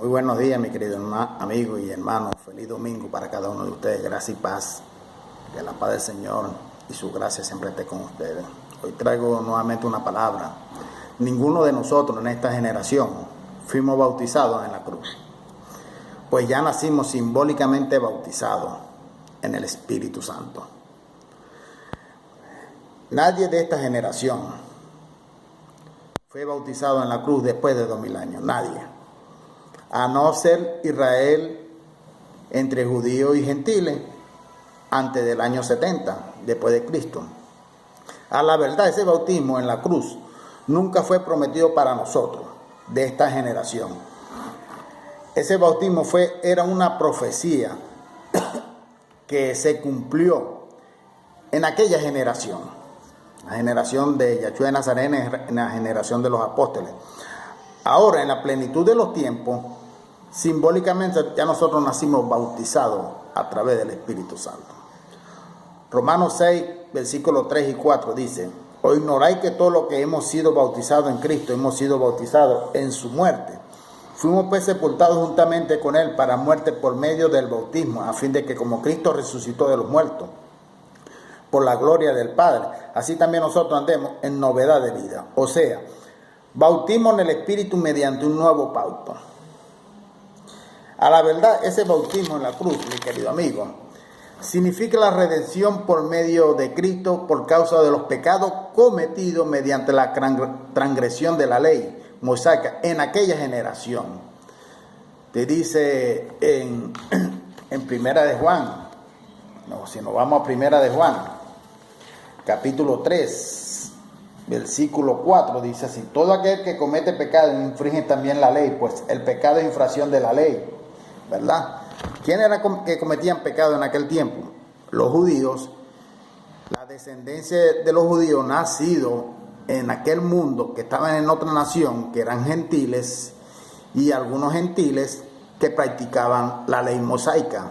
Muy buenos días, mi querido amigo y hermano. Feliz domingo para cada uno de ustedes. Gracia y paz. Que la paz del Señor y su gracia siempre esté con ustedes. Hoy traigo nuevamente una palabra. Ninguno de nosotros en esta generación fuimos bautizados en la cruz, pues ya nacimos simbólicamente bautizados en el Espíritu Santo. Nadie de esta generación fue bautizado en la cruz después de 2000 años. Nadie. A no ser Israel entre judíos y gentiles antes del año 70 después de Cristo. A la verdad, ese bautismo en la cruz nunca fue prometido para nosotros de esta generación. Ese bautismo era una profecía que se cumplió en aquella generación, la generación de Yahshua de Nazaret, en la generación de los apóstoles. Ahora, en la plenitud de los tiempos, simbólicamente ya nosotros nacimos bautizados a través del Espíritu Santo. Romanos 6, versículos 3 y 4 dice: ¿O ignoráis que todos los que hemos sido bautizados en Cristo hemos sido bautizados en su muerte? Fuimos pues sepultados juntamente con él para muerte por medio del bautismo, a fin de que como Cristo resucitó de los muertos por la gloria del Padre, así también nosotros andemos en novedad de vida. O sea, bautismo en el Espíritu mediante un nuevo pacto. A la verdad, ese bautismo en la cruz, mi querido amigo, significa la redención por medio de Cristo por causa de los pecados cometidos mediante la transgresión de la ley mosaica en aquella generación. Te dice en Primera de Juan, si nos vamos a Primera de Juan, capítulo 3, versículo 4, dice así: todo aquel que comete pecado infringe también la ley, pues el pecado es infracción de la ley, ¿verdad? ¿Quién era que cometían pecado en aquel tiempo? Los judíos. La descendencia de los judíos nacidos en aquel mundo, que estaban en otra nación, que eran gentiles, y algunos gentiles que practicaban la ley mosaica,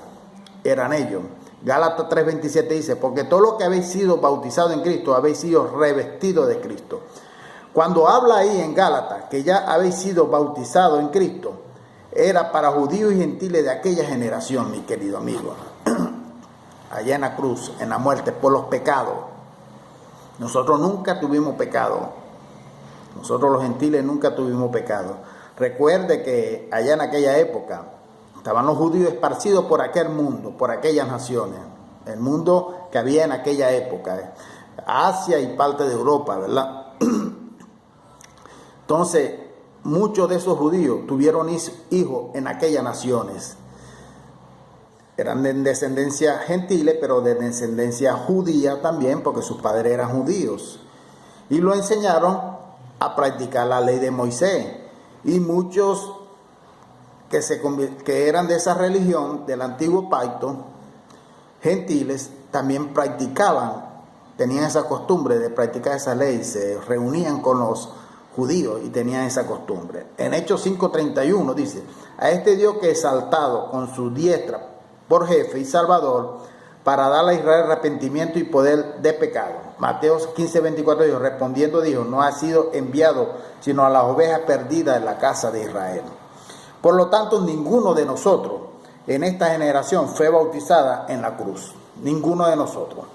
eran ellos. Gálatas 3:27 dice: porque todo lo que habéis sido bautizados en Cristo, habéis sido revestidos de Cristo. Cuando habla ahí en Gálatas que ya habéis sido bautizados en Cristo, era para judíos y gentiles de aquella generación, mi querido amigo. Allá en la cruz, en la muerte, por los pecados. Nosotros nunca tuvimos pecado. Nosotros los gentiles nunca tuvimos pecado. Recuerde que allá en aquella época estaban los judíos esparcidos por aquel mundo, por aquellas naciones. El mundo que había en aquella época. Asia y parte de Europa, ¿verdad? Entonces, muchos de esos judíos tuvieron hijos en aquellas naciones. Eran de descendencia gentile, pero de descendencia judía también, porque sus padres eran judíos. Y lo enseñaron a practicar la ley de Moisés. Y muchos que eran de esa religión, del antiguo pacto, gentiles, también tenían esa costumbre de practicar esa ley. Se reunían con los judíos y tenían esa costumbre. En Hechos 5:31 dice: a este Dios que exaltado con su diestra por jefe y salvador, para darle a Israel arrepentimiento y poder de pecado. Mateo 15:24 dijo: respondiendo dijo: no ha sido enviado sino a las ovejas perdidas de la casa de Israel. Por lo tanto, ninguno de nosotros en esta generación fue bautizada en la cruz. Ninguno de nosotros,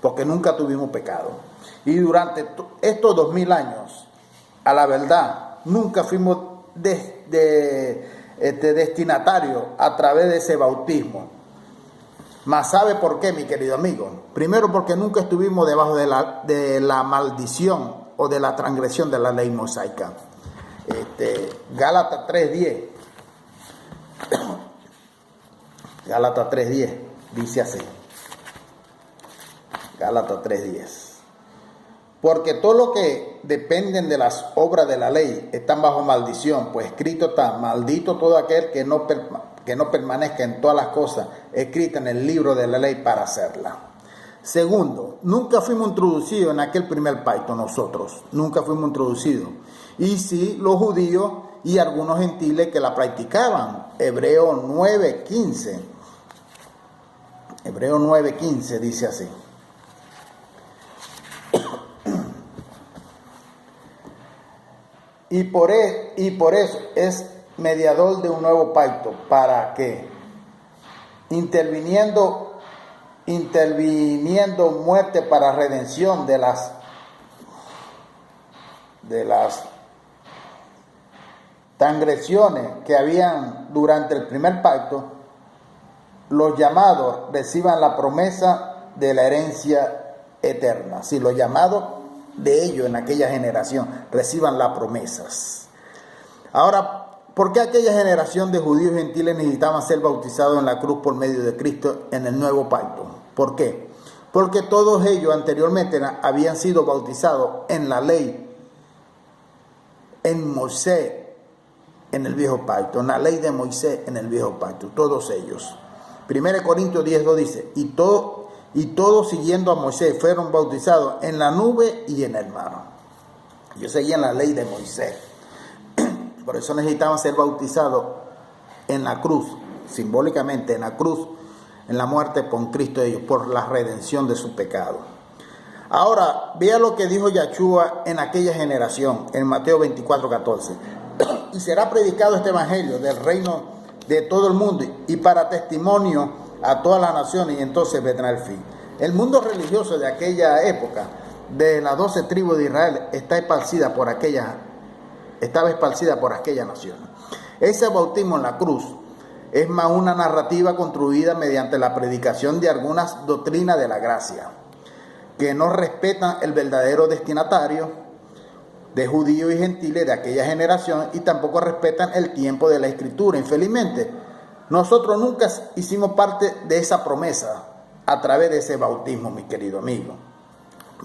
porque nunca tuvimos pecado. Y durante estos 2000 años, a la verdad, nunca fuimos destinatarios a través de ese bautismo. Mas ¿sabe por qué, mi querido amigo? Primero, porque nunca estuvimos debajo de la maldición o de la transgresión de la ley mosaica. Gálatas 3:10. Gálatas 3:10 dice así. Gálatas 3:10. Porque todo lo que dependen de las obras de la ley están bajo maldición, pues escrito está: maldito todo aquel que no permanezca en todas las cosas escritas en el libro de la ley para hacerla. Segundo, nunca fuimos introducidos en aquel primer pacto nosotros, nunca fuimos introducidos. Y sí, los judíos y algunos gentiles que la practicaban. Hebreos 9:15. Hebreos 9:15 dice así: Y por eso es mediador de un nuevo pacto, para que, interviniendo muerte para redención de las transgresiones que habían durante el primer pacto, los llamados reciban la promesa de la herencia eterna. Si los llamados de ellos en aquella generación reciban las promesas. Ahora, ¿por qué aquella generación de judíos y gentiles necesitaban ser bautizados en la cruz por medio de Cristo en el nuevo pacto? ¿Por qué? Porque todos ellos anteriormente habían sido bautizados en la ley, en Moisés, en el viejo pacto, en la ley de Moisés en el viejo pacto, todos ellos. 1 Corintios 10:2 dice, y todos siguiendo a Moisés fueron bautizados en la nube y en el mar. Ellos seguían la ley de Moisés. Por eso necesitaban ser bautizados en la cruz, simbólicamente en la cruz, en la muerte con Cristo de ellos, por la redención de su pecado. Ahora, vea lo que dijo Yahshua en aquella generación, en Mateo 24:14. Y será predicado este evangelio del reino de todo el mundo y para testimonio a todas las naciones, y entonces vendrá el fin. El mundo religioso de aquella época, de las 12 tribus de Israel, estaba esparcida por aquella nación. Ese bautismo en la cruz es más una narrativa construida mediante la predicación de algunas doctrinas de la gracia, que no respetan el verdadero destinatario de judíos y gentiles de aquella generación, y tampoco respetan el tiempo de la escritura. Infelizmente, nosotros nunca hicimos parte de esa promesa a través de ese bautismo, mi querido amigo.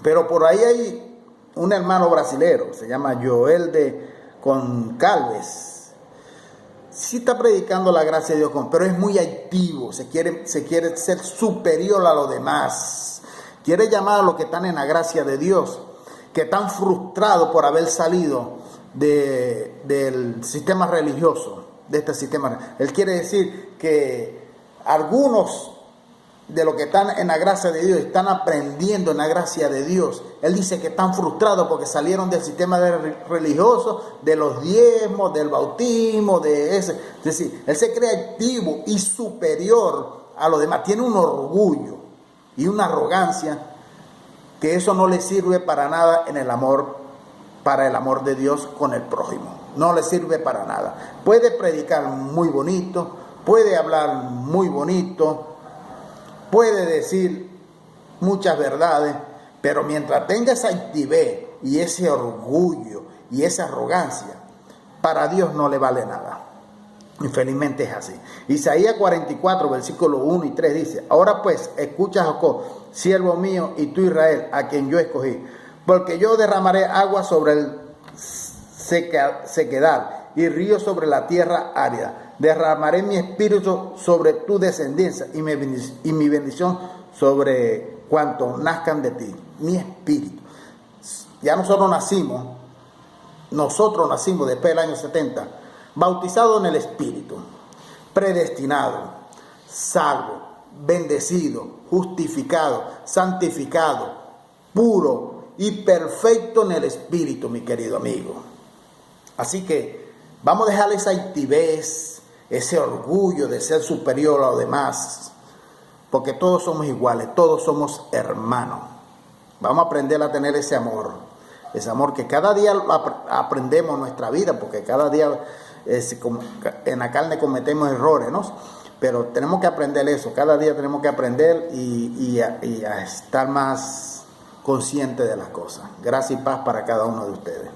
Pero por ahí hay un hermano brasilero, se llama Joel de Concalves. Sí está predicando la gracia de Dios, pero es muy activo, se quiere ser superior a los demás. Quiere llamar a los que están en la gracia de Dios, que están frustrados por haber salido del sistema religioso, de este sistema. Él quiere decir que algunos de los que están en la gracia de Dios están aprendiendo en la gracia de Dios. Él dice que están frustrados porque salieron del sistema religioso, de los diezmos, del bautismo, de ese. Es decir, él se cree activo y superior a los demás. Tiene un orgullo y una arrogancia que eso no le sirve para nada en el amor, para el amor de Dios con el prójimo. No le sirve para nada. Puede predicar muy bonito, puede hablar muy bonito, puede decir muchas verdades, pero mientras tenga esa altivez y ese orgullo y esa arrogancia, para Dios no le vale nada. Infelizmente es así. Isaías 44, versículos 1 y 3 dice, ahora pues, escucha Jacob, siervo mío, y tú Israel, a quien yo escogí, porque yo derramaré agua sobre el sequedal y río sobre la tierra árida. Derramaré mi espíritu sobre tu descendencia y mi bendición sobre cuantos nazcan de ti. Mi espíritu. Ya nosotros nacimos después del año 70, bautizados en el Espíritu, predestinado, salvo, bendecido, justificado, santificado, puro y perfecto en el Espíritu, mi querido amigo. Así que vamos a dejar esa altivez, ese orgullo de ser superior a los demás, porque todos somos iguales, todos somos hermanos. Vamos a aprender a tener ese amor que cada día aprendemos en nuestra vida, porque cada día en la carne cometemos errores, ¿no? Pero tenemos que aprender eso, cada día tenemos que aprender y a estar más conscientes de las cosas. Gracias y paz para cada uno de ustedes.